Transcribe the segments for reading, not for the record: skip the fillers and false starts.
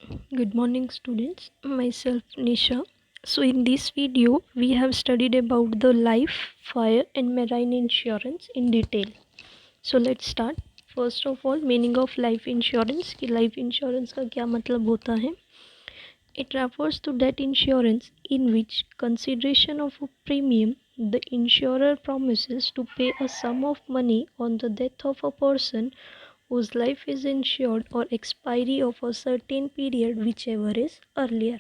Good morning, students. Myself Nisha. So in this video we have studied about the life, fire and marine insurance in detail. So let's start. First of all, meaning of life insurance कि life insurance का क्या मतलब होता है. It refers to that insurance in which consideration of a premium the insurer promises to pay a sum of money on the death of a person whose life is insured or expiry of a certain period whichever is earlier.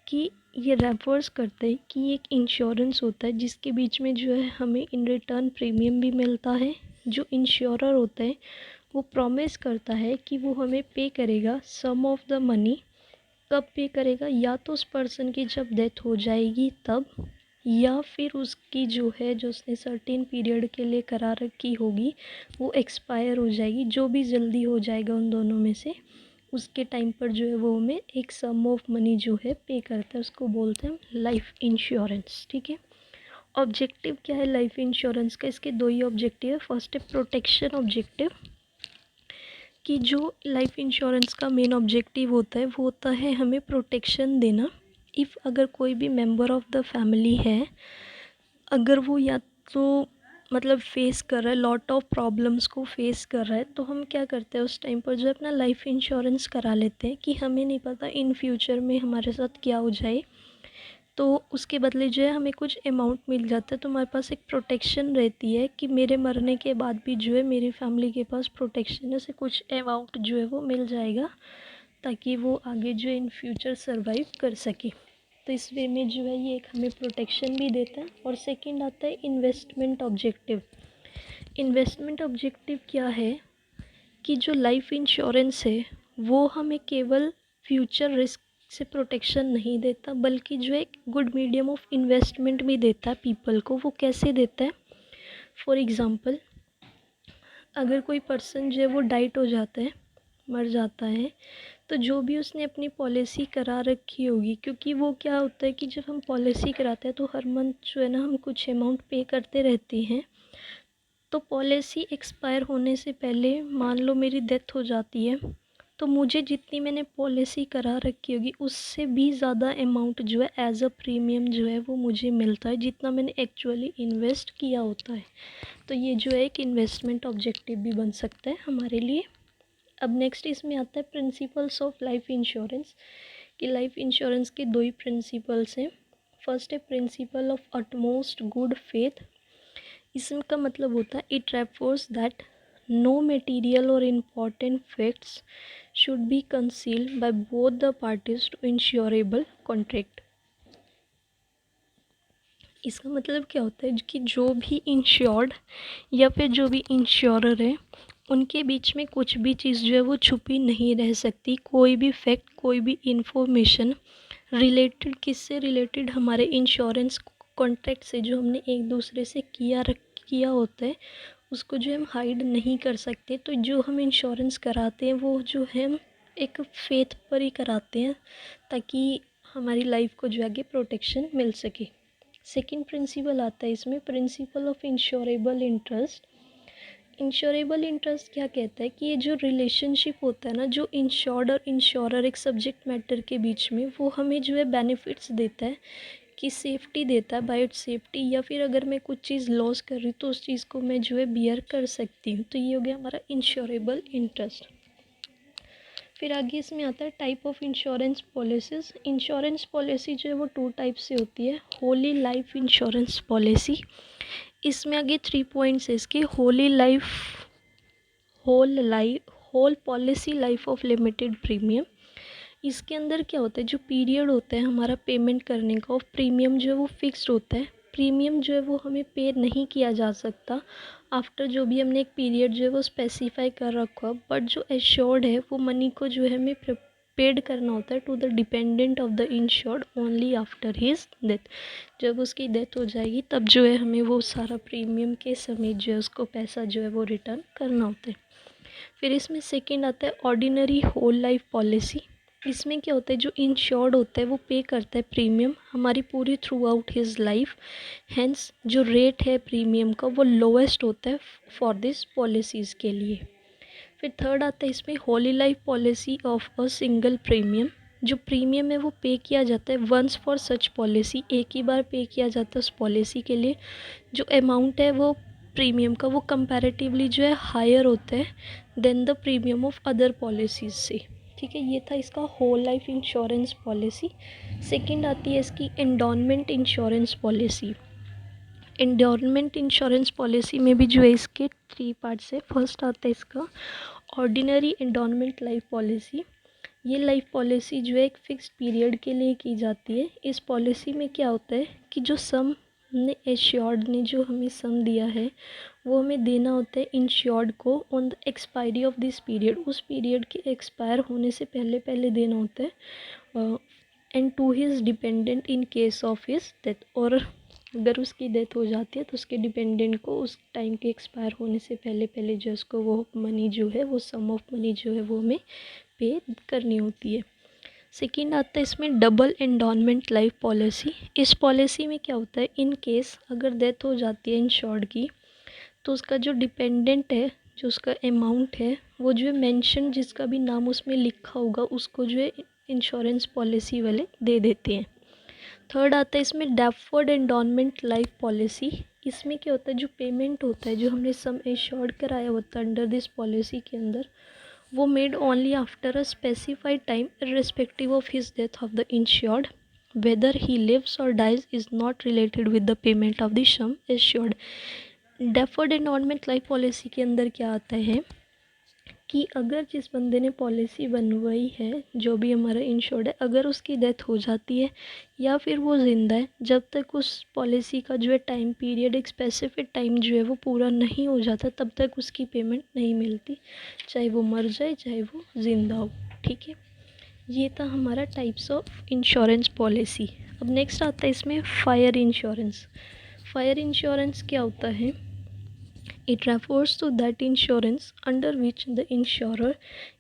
कि ये refers करते हैं कि एक insurance होता है जिसके बीच में जो है हमें इन रिटर्न प्रीमियम भी मिलता है. जो इंश्योरर होता है वो प्रॉमिस करता है कि वो हमें पे करेगा सम ऑफ द मनी. कब पे करेगा? या तो उस पर्सन की जब डेथ हो जाएगी तब, या फिर उसकी जो है जो उसने सर्टेन पीरियड के लिए करा रखी होगी वो एक्सपायर हो जाएगी. जो भी जल्दी हो जाएगा उन दोनों में से उसके टाइम पर जो है वो हमें एक सम ऑफ मनी जो है पे करता है. उसको बोलते हैं लाइफ इंश्योरेंस. ठीक है. ऑब्जेक्टिव क्या है लाइफ इंश्योरेंस का? इसके दो ही ऑब्जेक्टिव है. फर्स्ट है प्रोटेक्शन ऑब्जेक्टिव, कि जो लाइफ इंश्योरेंस का मेन ऑब्जेक्टिव होता है वो होता है हमें प्रोटेक्शन देना. इफ़ अगर कोई भी मेंबर ऑफ द फैमिली है, अगर वो या तो मतलब फेस कर रहा है, लॉट ऑफ प्रॉब्लम्स को फेस कर रहा है, तो हम क्या करते हैं उस टाइम पर जो अपना लाइफ इंश्योरेंस करा लेते हैं कि हमें नहीं पता इन फ्यूचर में हमारे साथ क्या हो जाए, तो उसके बदले जो है हमें कुछ अमाउंट मिल जाता है. तो हमारे पास एक प्रोटेक्शन रहती है कि मेरे मरने के बाद भी जो है मेरी फैमिली के पास प्रोटेक्शन है, से कुछ अमाउंट जो है वो मिल जाएगा ताकि वो आगे जो है इन फ्यूचर सर्वाइव कर सके. तो इस वे में जो है ये एक हमें प्रोटेक्शन भी देता है. और सेकंड आता है इन्वेस्टमेंट ऑब्जेक्टिव. इन्वेस्टमेंट ऑब्जेक्टिव क्या है कि जो लाइफ इंश्योरेंस है वो हमें केवल फ्यूचर रिस्क से प्रोटेक्शन नहीं देता, बल्कि जो एक गुड मीडियम ऑफ इन्वेस्टमेंट भी देता है पीपल को. वो कैसे देता है? फॉर एग्ज़ाम्पल, अगर कोई पर्सन जो है वो डाइट हो जाता है, मर जाता है, तो जो भी उसने अपनी पॉलिसी करा रखी होगी, क्योंकि वो क्या होता है कि जब हम पॉलिसी कराते हैं तो हर मंथ जो है ना हम कुछ अमाउंट पे करते रहते हैं. तो पॉलिसी एक्सपायर होने से पहले मान लो मेरी डेथ हो जाती है, तो मुझे जितनी मैंने पॉलिसी करा रखी होगी उससे भी ज़्यादा अमाउंट जो है एज अ प्रीमियम जो है वो मुझे मिलता है जितना मैंने एक्चुअली इन्वेस्ट किया होता है. तो ये जो है एक इन्वेस्टमेंट ऑब्जेक्टिव भी बन सकता है हमारे लिए. अब नेक्स्ट इसमें आता है प्रिंसिपल्स ऑफ लाइफ इंश्योरेंस, कि लाइफ इंश्योरेंस के दो ही प्रिंसिपल्स हैं. फर्स्ट है principle of utmost good faith. इसका मतलब होता है it refers that no material और important facts should be concealed by both the parties to insurable contract. इसका मतलब क्या होता है कि जो भी इंश्योर्ड या फिर जो भी इंश्योरर है उनके बीच में कुछ भी चीज़ जो है वो छुपी नहीं रह सकती. कोई भी फैक्ट, कोई भी इंफॉर्मेशन रिलेटेड, किससे रिलेटेड? हमारे इंश्योरेंस कॉन्ट्रैक्ट से जो हमने एक दूसरे से किया होता है उसको जो हम हाइड नहीं कर सकते. तो जो हम इंश्योरेंस कराते हैं वो जो है हम एक फेथ पर ही कराते हैं ताकि हमारी लाइफ को जो आगे प्रोटेक्शन मिल सके. सेकंड प्रिंसिपल आता है इसमें principle of insurable interest. Insurable interest क्या कहता है कि ये जो रिलेशनशिप होता है ना, जो इंश्योर्ड और इंश्योरर एक सब्जेक्ट मैटर के बीच में, वो हमें जो है बेनिफिट्स देता है, कि सेफ्टी देता है, बाइट सेफ्टी, या फिर अगर मैं कुछ चीज़ लॉस कर रही हूँ तो उस चीज़ को मैं जो है बियर कर सकती हूँ. तो ये हो गया हमारा इंश्योरेबल इंटरेस्ट. फिर आगे इसमें आता है type of insurance policies. Insurance policy जो है वो टू टाइप से होती है. होली लाइफ इंश्योरेंस पॉलिसी, इसमें आगे 3 पॉइंट्स है इसके. Whole policy life of limited premium. इसके अंदर क्या होता है, जो पीरियड होता है हमारा पेमेंट करने का, ऑफ प्रीमियम जो है वो फिक्स्ड होता है. प्रीमियम जो है वो हमें पे नहीं किया जा सकता आफ्टर जो भी हमने एक पीरियड जो है वो स्पेसिफाई कर रखा. बट जो एश्योर्ड है वो मनी को जो है हमें पेड करना होता है to the dependent of the insured only after his death. जब उसकी डेथ हो जाएगी तब जो है हमें वो सारा प्रीमियम के समेत जो है उसको पैसा जो है वो रिटर्न करना होता है. फिर इसमें सेकेंड आता है ऑर्डिनरी होल लाइफ पॉलिसी. इसमें क्या होता है, जो इंश्योर्ड होता है वो पे करता है प्रीमियम हमारी पूरी throughout his life. Hence जो रेट है प्रीमियम का वो लोएस्ट होता है फॉर दिस पॉलिसीज़ के लिए. फिर थर्ड आता है इसमें Holi life policy of a single premium. जो प्रीमियम है वो पे किया जाता है वंस फॉर सच पॉलिसी, एक ही बार पे किया जाता है उस पॉलिसी के लिए। जो अमाउंट है वो प्रीमियम का वो कंपैरेटिवली जो है हायर होता है than the premium of other policies से। ठीक है, ये था इसका whole life insurance policy. Second आती है इसकी endowment insurance policy. Endowment insurance policy में भी जो है इसके 3 पार्ट्स है। फर्स्ट आता है इसका ऑर्डिनरी एंडोनमेंट लाइफ पॉलिसी। ये लाइफ पॉलिसी जो है एक फिक्स्ड पीरियड के लिए की जाती है। इस पॉलिसी में क्या होता है कि जो सम ने एश्योर्ड ने जो हमें सम दिया है वो हमें देना होता है इंश्योर्ड को on the expiry of this period. उस पीरियड के एक्सपायर होने से पहले पहले देना होता है and to his dependent in case of his death. और अगर उसकी डेथ हो जाती है तो उसके डिपेंडेंट को उस टाइम के एक्सपायर होने से पहले पहले जो उसको वो मनी जो है वो सम ऑफ मनी जो है वो हमें पे करनी होती है। सेकेंड आता है इसमें डबल एंडोनमेंट लाइफ पॉलिसी। इस पॉलिसी में क्या होता है इन केस अगर डेथ हो जाती है इंश्योर्ड की तो उसका जो डिपेंडेंट है जो उसका अमाउंट है वो जो है मेंशन जिसका भी नाम उसमें लिखा होगा उसको जो है इंश्योरेंस पॉलिसी वाले दे देते हैं। थर्ड आता है इसमें डेफर्ड एंडोनमेंट लाइफ पॉलिसी। इसमें क्या होता है जो पेमेंट होता है जो हमने सम एश्योर्ड कराया होता है अंडर दिस पॉलिसी के अंदर वो made only after a specified time irrespective of his death of the insured, whether he lives or dies is not related with the payment of the sum assured। Deferred endowment life policy के अंदर क्या आता है कि अगर जिस बंदे ने पॉलिसी बनवाई है जो भी हमारा इंश्योर्ड है अगर उसकी डेथ हो जाती है या फिर वो ज़िंदा है जब तक उस पॉलिसी का जो है टाइम पीरियड एक स्पेसिफिक टाइम जो है वो पूरा नहीं हो जाता तब तक उसकी पेमेंट नहीं मिलती, चाहे वो मर जाए चाहे वो ज़िंदा हो। ठीक है, ये था हमारा टाइप्स ऑफ इंश्योरेंस पॉलिसी। अब नेक्स्ट आता है इसमें फायर इंश्योरेंस। फायर इंश्योरेंस क्या होता है? It refers to that insurance under which the insurer,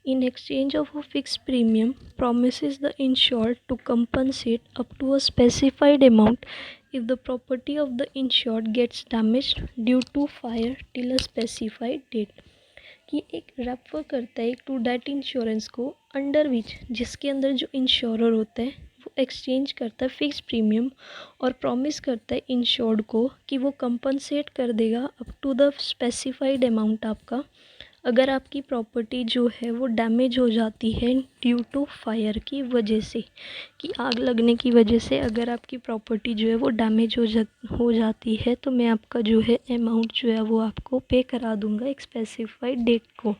in exchange of a fixed premium, promises the insured to compensate up to a specified amount if the property of the insured gets damaged due to fire till a specified date। कि एक refer करता है to that insurance को under which जिसके अंदर जो insurer होता है वो एक्सचेंज करता है फिक्स प्रीमियम और प्रॉमिस करता है इंश्योर्ड को कि वो कंपनसेट कर देगा up to the specified amount आपका अगर आपकी प्रॉपर्टी जो है वो डैमेज हो जाती है ड्यू टू फायर की वजह से, कि आग लगने की वजह से अगर आपकी प्रॉपर्टी जो है वो डैमेज हो जाती है तो मैं आपका जो है अमाउंट जो है वो आपको पे करा दूंगा एक स्पेसिफाइड डेट को।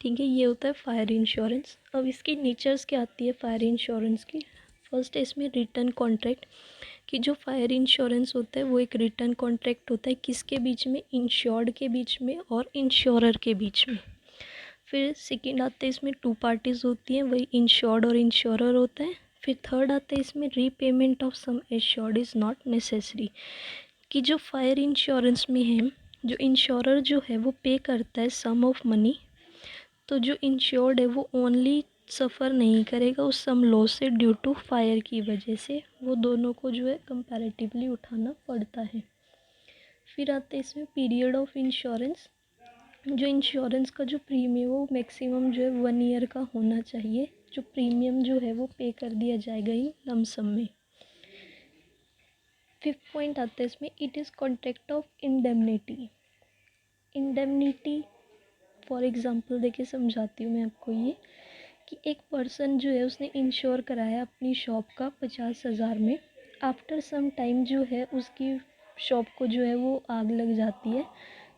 ठीक है, ये होता है फायर इंश्योरेंस। अब इसकी नेचर्स क्या आती है फायर इंश्योरेंस की? फर्स्ट है इसमें रिटर्न कॉन्ट्रैक्ट, कि जो फायर इंश्योरेंस होता है वो एक रिटर्न कॉन्ट्रैक्ट होता है किसके बीच में? इंश्योर्ड के बीच में और इंश्योरर के बीच में। फिर सेकेंड आते हैं इसमें टू पार्टीज़ होती हैं, वही इंश्योर्ड और इंश्योरर होता है। फिर थर्ड आता है इसमें repayment of sum assured is not necessary, कि जो फायर इंश्योरेंस में है जो इंश्योरर जो है वो पे करता है सम ऑफ मनी, तो जो इंश्योर्ड है वो ओनली सफ़र नहीं करेगा उस सम लॉस से ड्यू टू फायर की वजह से, वो दोनों को जो है कंपैरेटिवली उठाना पड़ता है। फिर आते हैं इसमें पीरियड ऑफ इंश्योरेंस। जो इंश्योरेंस का जो प्रीमियम वो मैक्सिमम जो है 1 ईयर का होना चाहिए, जो प्रीमियम जो है वो पे कर दिया जाएगा इन लमसम में। फिफ्थ पॉइंट आता है इसमें it is contract of indemnity. Indemnity for example देखिए समझाती हूँ मैं आपको ये, कि एक पर्सन जो है उसने इंश्योर कराया अपनी शॉप का 50,000 में, आफ्टर सम टाइम जो है उसकी शॉप को जो है वो आग लग जाती है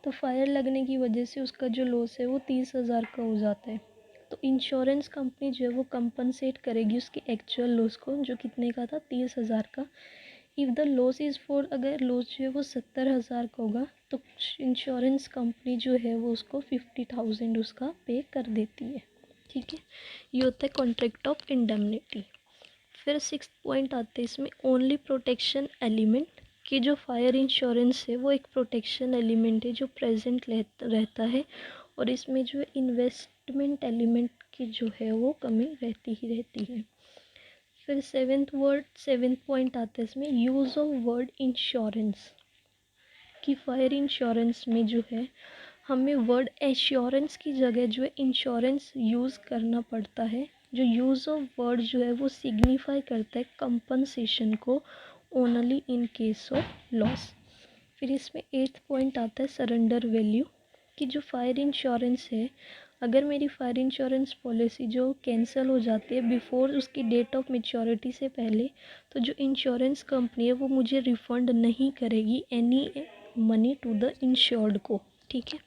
तो फायर लगने की वजह से उसका जो लॉस है वो 30,000 का हो जाता है। तो इंश्योरेंस कंपनी जो है वो कंपनसेट करेगी उसके एक्चुअल लॉस को जो कितने का था 30,000 का। If the loss is for, अगर लॉस जो है वो 70,000 का होगा तो इंश्योरेंस कंपनी जो है वो उसको 50,000 उसका पे कर देती है। ठीक है, ये होता है कॉन्ट्रैक्ट ऑफ इंडेमनिटी। फिर सिक्स्थ पॉइंट आते हैं इसमें ओनली प्रोटेक्शन एलिमेंट, कि जो फायर इंश्योरेंस है वो एक प्रोटेक्शन एलिमेंट है जो प्रेजेंट रहता है और इसमें जो है इन्वेस्टमेंट एलिमेंट की जो है वो कमी रहती ही रहती है। फिर सेवेंथ पॉइंट आता है इसमें यूज़ ऑफ वर्ड इंश्योरेंस, कि फायर इंश्योरेंस में जो है हमें वर्ड एश्योरेंस की जगह जो है इंश्योरेंस यूज़ करना पड़ता है। जो यूज़ ऑफ वर्ड जो है वो सिग्निफाई करता है कंपनसेशन को only in case of loss. फिर इसमें 8th पॉइंट आता है सरेंडर वैल्यू, कि जो फायर इंश्योरेंस है, अगर मेरी फायर इंश्योरेंस पॉलिसी जो कैंसिल हो जाती है बिफोर उसकी डेट ऑफ मैच्योरिटी से पहले, तो जो इंश्योरेंस कंपनी है वो मुझे रिफ़ंड नहीं करेगी any money to the insured को। ठीक है,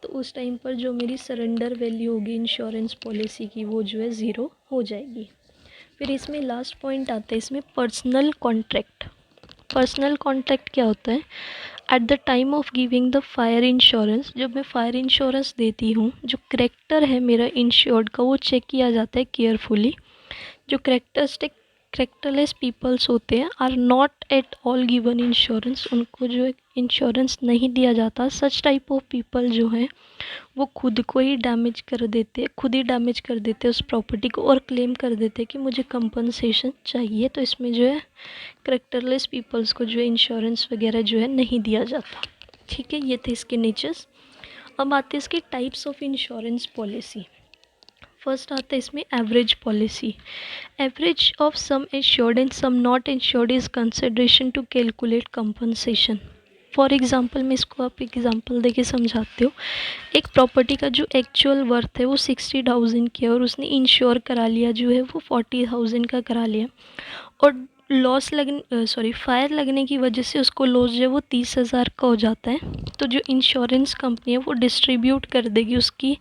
तो उस टाइम पर जो मेरी सरेंडर वैल्यू होगी इंश्योरेंस पॉलिसी की वो जो है ज़ीरो हो जाएगी। फिर इसमें लास्ट पॉइंट आता है इसमें पर्सनल कॉन्ट्रैक्ट। पर्सनल कॉन्ट्रैक्ट क्या होता है? At the time of giving the fire insurance, जब मैं फायर इंश्योरेंस देती हूँ, जो करेक्टर है मेरा इंश्योर्ड का वो चेक किया जाता है केयरफुली। जो करेक्टरलेस पीपल्स होते हैं are not at all given insurance, उनको जो इंश्योरेंस नहीं दिया जाता। सच टाइप ऑफ पीपल जो हैं वो खुद को ही डैमेज कर देते, खुद ही डैमेज कर देते उस प्रॉपर्टी को और क्लेम कर देते कि मुझे कंपनसेशन चाहिए। तो इसमें जो है करेक्टरलेस पीपल्स को जो है इंश्योरेंस वगैरह जो है नहीं दिया जाता। ठीक है, ये थे इसके नेचर्स। अब आते हैं इसके types of insurance policy. First आता है इसमें average policy. Average of sum insured and sum not insured is consideration to calculate compensation. For example, मैं इसको आप एग्जाम्पल देके समझाती हूँ। एक प्रॉपर्टी का जो एक्चुअल वर्थ है वो 60,000 की है और उसने इंश्योर करा लिया जो है वो 40,000 का करा लिया, और फायर लगने की वजह से उसको लॉस जो है वो 30,000 का हो जाता है। तो जो इंश्योरेंस कंपनी है वो डिस्ट्रीब्यूट कर देगी उसकी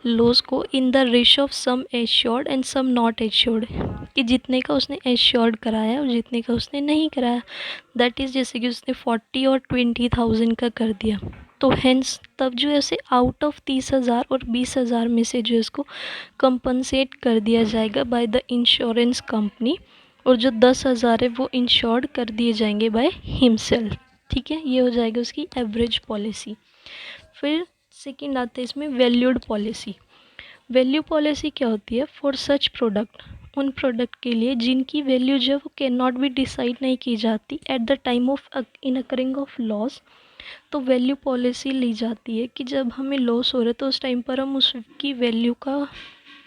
लॉस को in the ratio of sum assured and sum not assured, कि जितने का उसने एश्योर्ड कराया और जितने का उसने नहीं कराया। दैट इज़ जैसे कि उसने 40 और 20,000 का कर दिया, तो हेंस तब जो है उसे आउट ऑफ 30,000 और 20,000 में से जो है उसको कंपनसेट कर दिया जाएगा बाय द इंश्योरेंस कंपनी, और जो 10,000 है वो इंश्योर्ड कर दिए जाएंगे बाय हिमसेल्फ। ठीक है, ये हो जाएगा उसकी एवरेज पॉलिसी। फिर सेकंड आता है इसमें वैल्यूड पॉलिसी। वैल्यू पॉलिसी क्या होती है? फॉर सच प्रोडक्ट, उन प्रोडक्ट के लिए जिनकी वैल्यू जो है वो कैन नॉट बी डिसाइड नहीं की जाती at the time of in occurring of loss. तो वैल्यू पॉलिसी ली जाती है कि जब हमें लॉस हो रहा है तो उस टाइम पर हम उसकी वैल्यू का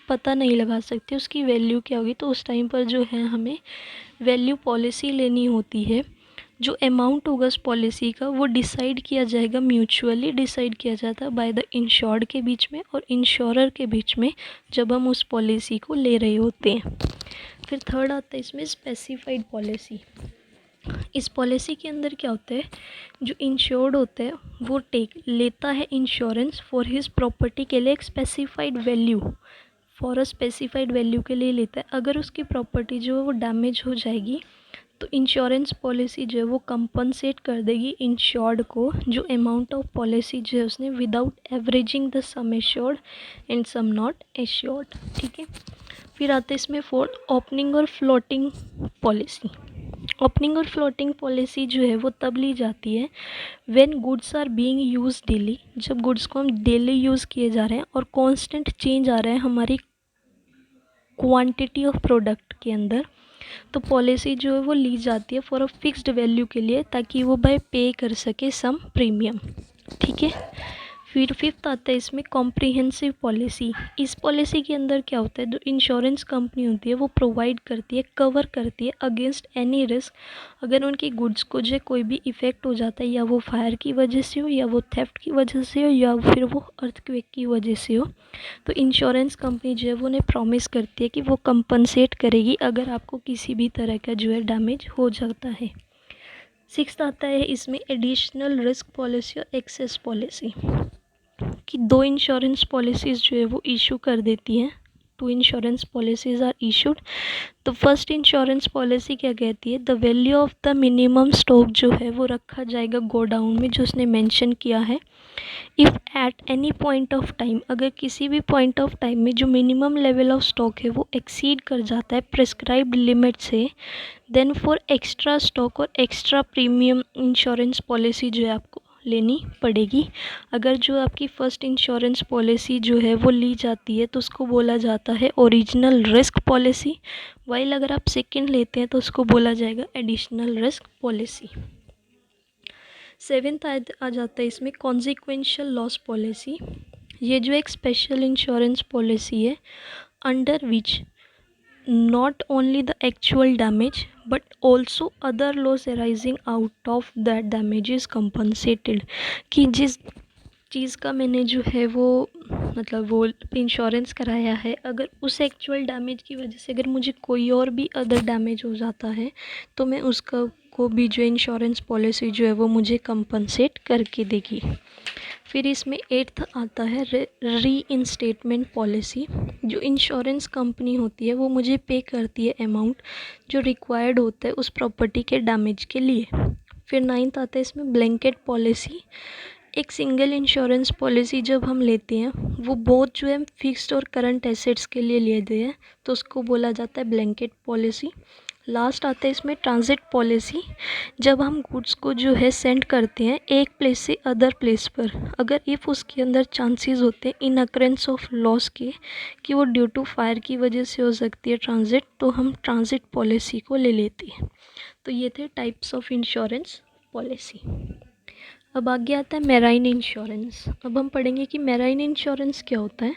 पता नहीं लगा सकते, उसकी वैल्यू क्या होगी। तो उस टाइम पर जो है हमें वैल्यू पॉलिसी लेनी होती है। जो अमाउंट होगा उस पॉलिसी का वो डिसाइड किया जाएगा, म्यूचुअली डिसाइड किया जाता है बाय द इंश्योर्ड के बीच में और इंश्योरर के बीच में, जब हम उस पॉलिसी को ले रहे होते हैं। फिर थर्ड आता है इसमें स्पेसिफाइड पॉलिसी। इस पॉलिसी के अंदर क्या होता है? जो इंश्योर्ड होता है वो लेता है इंश्योरेंस फॉर हिज प्रॉपर्टी के लिए एक specified value, for a specified value के लिए लेता है। अगर उसकी प्रॉपर्टी जो है वो डैमेज हो जाएगी तो इंश्योरेंस पॉलिसी जो है वो कंपनसेट कर देगी इंश्योर्ड को जो अमाउंट ऑफ पॉलिसी जो है उसने without averaging the sum assured and sum not assured. ठीक है, फिर आते हैं इसमें फोर्थ ओपनिंग और फ्लोटिंग पॉलिसी। ओपनिंग और फ्लोटिंग पॉलिसी जो है वो तब ली जाती है when goods are being use daily, जब गुड्स को हम डेली यूज़ किए जा रहे हैं और कांस्टेंट चेंज आ रहा है हमारी क्वांटिटी ऑफ प्रोडक्ट के अंदर, तो पॉलिसी जो है वो ली जाती है फॉर अ फिक्स्ड वैल्यू के लिए ताकि वो बाय पे कर सके सम प्रीमियम। ठीक है, फिर फिफ्थ आता है इसमें कॉम्प्रिहेंसिव पॉलिसी। इस पॉलिसी के अंदर क्या होता है? जो इंश्योरेंस कंपनी होती है वो प्रोवाइड करती है, कवर करती है अगेंस्ट एनी रिस्क। अगर उनकी गुड्स को जो कोई भी इफ़ेक्ट हो जाता है, या वो फायर की वजह से हो, या वो थेफ्ट की वजह से हो, या फिर वो अर्थक्वेक की वजह से हो, तो इंश्योरेंस कंपनी जो है वो उन्हें प्रॉमिस करती है कि वो कंपनसेट करेगी अगर आपको किसी भी तरह का जो है डैमेज हो जाता है। सिक्स्थ आता है इसमें एडिशनल रिस्क पॉलिसी और एक्सेस पॉलिसी, कि दो इंश्योरेंस पॉलिसीज़ जो है वो इशू कर देती हैं। Two insurance policies are issued. तो फर्स्ट इंश्योरेंस पॉलिसी क्या कहती है? The value of the minimum stock जो है वो रखा जाएगा गोडाउन में, जो उसने मेंशन किया है। If at any point of time, अगर किसी भी पॉइंट ऑफ टाइम में जो मिनिमम लेवल ऑफ स्टॉक है वो एक्सीड कर जाता है प्रिस्क्राइब्ड लिमिट से, देन फॉर एक्स्ट्रा स्टॉक और एक्स्ट्रा प्रीमियम इंश्योरेंस पॉलिसी जो है आपको लेनी पड़ेगी। अगर जो आपकी फ़र्स्ट इंश्योरेंस पॉलिसी जो है वो ली जाती है तो उसको बोला जाता है ओरिजिनल रिस्क पॉलिसी, वाइल अगर आप सेकंड लेते हैं तो उसको बोला जाएगा एडिशनल रिस्क पॉलिसी। सेवेंथ आ जाता है इसमें कॉन्सिक्वेंशियल लॉस पॉलिसी। ये जो एक स्पेशल इंश्योरेंस पॉलिसी है under which not only the actual damage but also other loss arising out of that damage is compensated। कि जिस चीज़ का मैंने जो है वो मतलब वो इंश्योरेंस कराया है, अगर उस एक्चुअल डैमेज की वजह से अगर मुझे कोई और भी अदर डैमेज हो जाता है तो मैं उसका को भी जो इंश्योरेंस पॉलिसी जो है वो मुझे कंपनसेट करके देगी। फिर इसमें एट्थ आता है री इंस्टेटमेंट पॉलिसी। जो इंश्योरेंस कंपनी होती है वो मुझे पे करती है अमाउंट जो रिक्वायर्ड होता है उस प्रॉपर्टी के डैमेज के लिए। फिर नाइन्थ आता है इसमें ब्लैंकेट पॉलिसी। एक सिंगल इंश्योरेंस पॉलिसी जब हम लेते हैं वो बहुत जो है फिक्स्ड और करंट एसेट्स के लिए लेते हैं तो उसको बोला जाता है ब्लैंकेट पॉलिसी। लास्ट आता है इसमें ट्रांजिट पॉलिसी। जब हम गुड्स को जो है सेंड करते हैं एक प्लेस से अदर प्लेस पर, अगर इफ़ उसके अंदर चांसेस होते हैं इन अकरेंस ऑफ लॉस के कि वो ड्यू टू फायर की वजह से हो सकती है ट्रांजिट, तो हम ट्रांजिट पॉलिसी को ले लेते हैं। तो ये थे टाइप्स ऑफ इंश्योरेंस पॉलिसी। अब आगे आता है मैराइन इंश्योरेंस। अब हम पढ़ेंगे कि मैराइन इंश्योरेंस क्या होता है।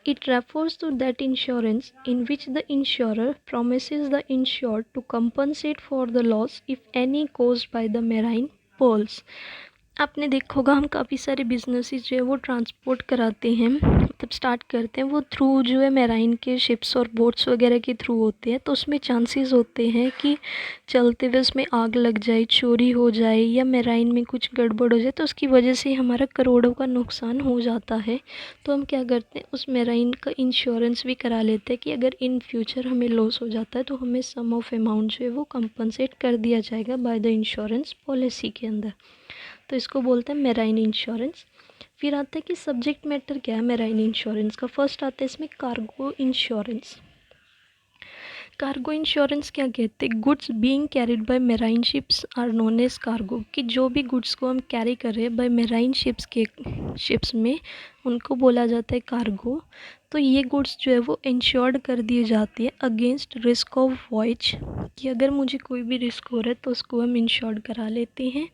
It refers to that insurance in which the insurer promises the insured to compensate for the loss if any caused by the marine pearls। आपने देखा होगा हम काफ़ी सारे बिजनेसेस जो है वो ट्रांसपोर्ट कराते हैं, मतलब स्टार्ट करते हैं वो थ्रू जो है मैराइन के शिप्स और बोट्स वगैरह के थ्रू होते हैं। तो उसमें चांसेस होते हैं कि चलते हुए उसमें आग लग जाए, चोरी हो जाए या मैराइन में कुछ गड़बड़ हो जाए तो उसकी वजह से हमारा करोड़ों का नुकसान हो जाता है। तो हम क्या करते हैं उस मैराइन का इंश्योरेंस भी करा लेते हैं कि अगर इन फ्यूचर हमें लॉस हो जाता है तो हमें सम ऑफ अमाउंट जो है वो कंपनसेट कर दिया जाएगा बाय द इंश्योरेंस पॉलिसी के अंदर। तो इसको बोलते हैं मैराइन इंश्योरेंस। फिर आता है कि सब्जेक्ट मैटर क्या है मैराइन इंश्योरेंस का। फर्स्ट आता है इसमें कार्गो इंश्योरेंस। कार्गो इंश्योरेंस क्या कहते हैं, goods being carried by marine ships are known as cargo. कि जो भी गुड्स को हम कैरी कर रहे हैं बाय मैराइन शिप्स में उनको बोला जाता है कार्गो। तो ये गुड्स जो है वो इंश्योर्ड कर दिए जाती है अगेंस्ट रिस्क ऑफ वॉयज, कि अगर मुझे कोई भी रिस्क हो रहा है तो उसको हम इंश्योर्ड करा लेते हैं।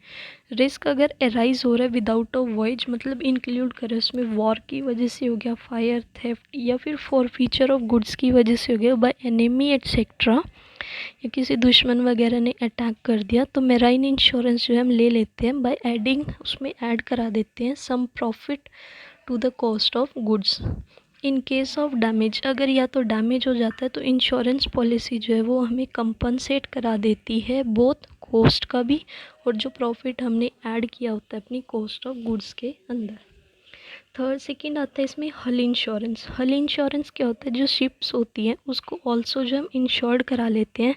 रिस्क अगर एराइज हो रहा है विदाउट अ वॉयज मतलब इंक्लूड करें उसमें वॉर की वजह से हो गया, फायर, थेफ्ट या फिर फॉरफीचर ऑफ गुड्स की वजह से हो गया बाय एनिमी एटसेट्रा, या किसी दुश्मन वगैरह ने अटैक कर दिया, तो मैराइन इंश्योरेंस जो है हम ले लेते हैं बाय एडिंग, उसमें ऐड करा देते हैं some profit to the cost of goods. In case of damage, अगर या तो डैमेज हो जाता है तो इंश्योरेंस पॉलिसी जो है वो हमें कंपनसेट करा देती है बोथ कॉस्ट का भी और जो प्रॉफिट हमने ऐड किया होता है अपनी कॉस्ट ऑफ गुड्स के अंदर। थर्ड सेकंड आता है इसमें हल इंश्योरेंस। हल इंश्योरेंस क्या होता है, जो शिप्स होती हैं उसको ऑल्सो जो हम इंश्योर्ड करा लेते हैं।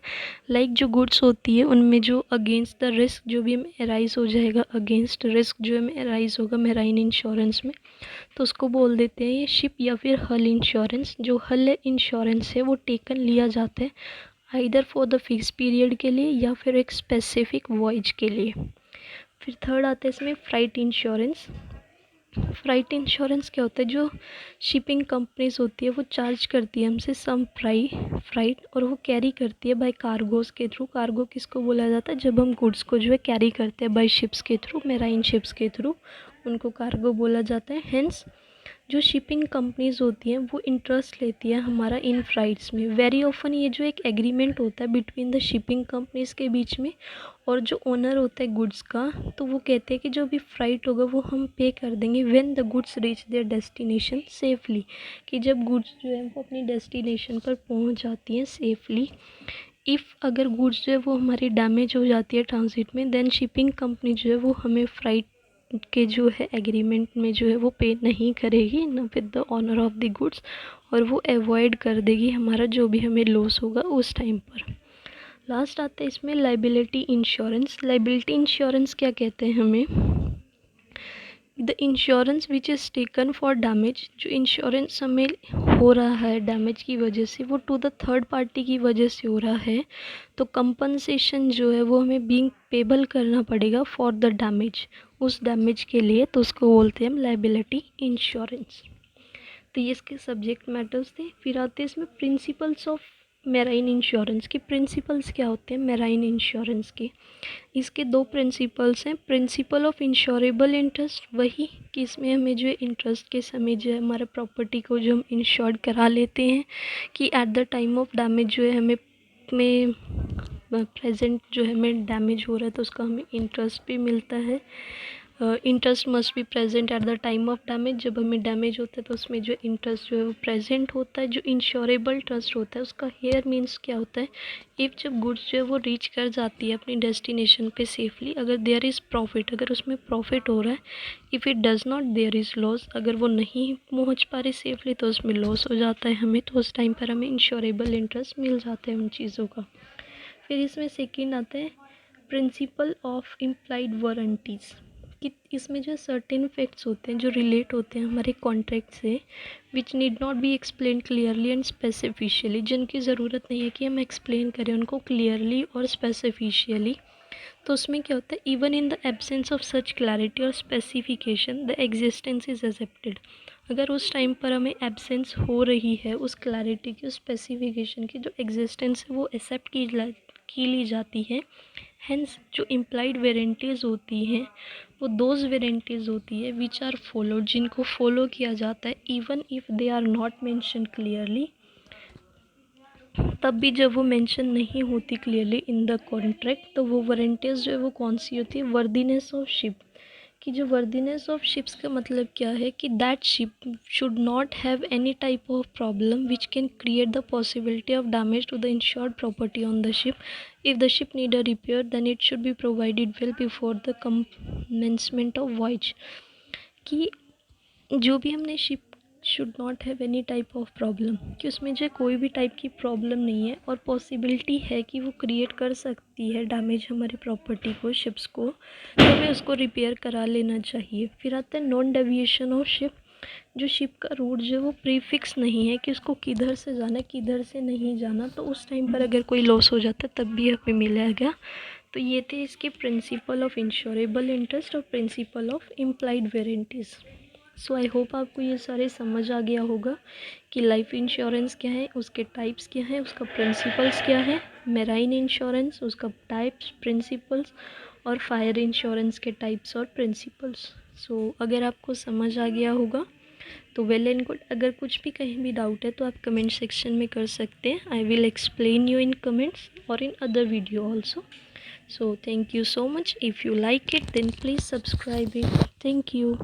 लाइक जो गुड्स होती है उनमें जो अगेंस्ट द रिस्क जो भी हमें एराइज हो जाएगा, अगेंस्ट रिस्क जो हमें एराइज होगा मैराइन इंश्योरेंस में, तो उसको बोल देते हैं ये शिप या फिर हल इंश्योरेंस। जो हल इंश्योरेंस है वो टेकन लिया जाता है either for the fix period के लिए या फिर एक स्पेसिफिक वॉयज के लिए। फिर थर्ड आता है इसमें फ्राइट इंश्योरेंस। फ्राइट इंश्योरेंस क्या होता है, जो शिपिंग कंपनीज होती है वो चार्ज करती है हमसे सम फ्राइट और वो कैरी करती है बाय कार्गोज़ के थ्रू। कार्गो किसको बोला जाता है, जब हम गुड्स को जो है कैरी करते हैं बाय शिप्स के थ्रू, मैराइन शिप्स के थ्रू, उनको कार्गो बोला जाता है। हेंस जो शिपिंग कंपनीज होती हैं वो इंटरेस्ट लेती है हमारा इन फ्राइट्स में। वेरी ऑफन ये जो एक एग्रीमेंट होता है बिटवीन द शिपिंग कंपनीज के बीच में और जो ओनर होता है गुड्स का, तो वो कहते हैं कि जो भी फ्राइट होगा वो हम पे कर देंगे when the goods reach there destination safely. कि जब गुड्स जो है वो अपनी डेस्टिनेशन पर पहुंच जाती हैं सेफली। इफ़ अगर गुड्स जो है वो हमारी डैमेज हो जाती है ट्रांजिट में, देन शिपिंग कंपनी जो है वो हमें फ्राइट के जो है एग्रीमेंट में जो है वो पे नहीं करेगी ना with the owner of the goods, और वो अवॉइड कर देगी हमारा जो भी हमें लॉस होगा उस टाइम पर। लास्ट आता है इसमें लाइबिलिटी इंश्योरेंस। लाइबिलिटी इंश्योरेंस क्या कहते हैं हमें, the insurance which is taken for damage. जो इंश्योरेंस हमें हो रहा है डैमेज की वजह से वो टू द थर्ड पार्टी की वजह से हो रहा है, तो कंपनसेशन जो है वो हमें बीइंग पेबल करना पड़ेगा फॉर द डैमेज, उस डैमेज के लिए, तो उसको बोलते हैं हम लाइबिलिटी इंश्योरेंस। तो ये इसके सब्जेक्ट मैटर्स थे। फिर आते हैं इसमें प्रिंसिपल्स ऑफ मेराइन इंश्योरेंस की प्रिंसिपल्स क्या होते हैं मेराइन इंश्योरेंस के। इसके दो प्रिंसिपल्स हैं। प्रिंसिपल ऑफ इंश्योरेबल इंटरेस्ट, वही कि इसमें हमें जो इंटरेस्ट के समय जो है हमारा प्रॉपर्टी को जो हम इंश्योर्ड करा लेते हैं कि at the time of damage जो है हमें में प्रेजेंट जो है हमें डैमेज हो रहा है तो उसका हमें इंटरेस्ट भी मिलता है। Interest must be present at the time of damage. जब हमें डैमेज होता है तो उसमें जो इंटरेस्ट जो है वो प्रेजेंट होता है। जो इंश्योरेबल ट्रस्ट होता है उसका हेयर मीन्स क्या होता है, इफ़ जब गुड्स जो है वो रीच कर जाती है अपनी डेस्टिनेशन पे सेफली, अगर देयर इज़ प्रॉफिट, अगर उसमें प्रॉफिट हो रहा है, if it does not there is loss, अगर वो नहीं पहुंच पा रही सेफली तो उसमें लॉस हो जाता है हमें, तो उस टाइम पर हमें इंश्योरेबल इंटरेस्ट मिल जाता है उन चीज़ों का। फिर इसमें सेकेंड आता है प्रिंसिपल ऑफ इम्प्लाइड वारंटीज़, कि इसमें जो सर्टेन फैक्ट्स होते हैं जो रिलेट होते हैं हमारे कॉन्ट्रैक्ट से, which need not be explain clearly and specifically, जिनकी ज़रूरत नहीं है कि हम एक्सप्लेन करें उनको क्लियरली और स्पेसिफिशियली। तो उसमें क्या होता है, even in the absence of such clarity और specification the existence is accepted. अगर उस टाइम पर हमें एब्सेंस हो रही है उस क्लैरिटी की, उस स्पेसिफिकेशन की, जो एग्जिस्टेंस है वो एक्सेप्ट की ली जाती है। हेंस जो इम्प्लाइड वारंटीज़ होती हैं वो दोज वारंटीज़ होती है विच आर फॉलोड, जिनको फॉलो किया जाता है even if they are not mention clearly, तब भी जब वो मेंशन नहीं होती क्लियरली इन द कॉन्ट्रैक्ट। तो वो वारंटीज़ जो है वो कौन सी होती है, वर्दीनेस ऑफ शिप, कि जो वर्दीनेस ऑफ शिप्स का मतलब क्या है कि that ship should not have any type of problem which can create the possibility of damage to the insured property on the ship. If the ship need a repair then it should be provided well before the commencement of voyage, कि जो भी हमने ship should not have any type of problem, कि उसमें जो कोई भी type की प्रॉब्लम नहीं है और पॉसिबिलिटी है कि वो क्रिएट कर सकती है डैमेज हमारी प्रॉपर्टी को, शिप्स को, तो हमें उसको रिपेयर करा लेना चाहिए। फिर आता है नॉन डेविएशन ऑफ शिप, जो शिप का रूट जो है वो प्रीफिक्स नहीं है कि उसको किधर से जाना किधर से नहीं जाना, तो उस टाइम पर अगर कोई लॉस हो जाता है तब भी हमें मिलेगा। तो ये थे इसके प्रिंसिपल ऑफ इंश्योरेबल इंटरेस्ट और principle of implied warranties. So I hope आपको ये सारे समझ आ गया होगा कि लाइफ इंश्योरेंस क्या है, उसके टाइप्स क्या हैं, उसका प्रिंसिपल्स क्या है, मेराइन इंश्योरेंस उसका टाइप्स प्रिंसिपल्स, और फायर इंश्योरेंस के टाइप्स और प्रिंसिपल्स। सो अगर आपको समझ आ गया होगा तो वेल एंड गुड। अगर कुछ भी कहीं भी डाउट है तो आप कमेंट सेक्शन में कर सकते हैं। I will explain you in comments और in other video also. So thank you so much. If you like it then please subscribe it. Thank you.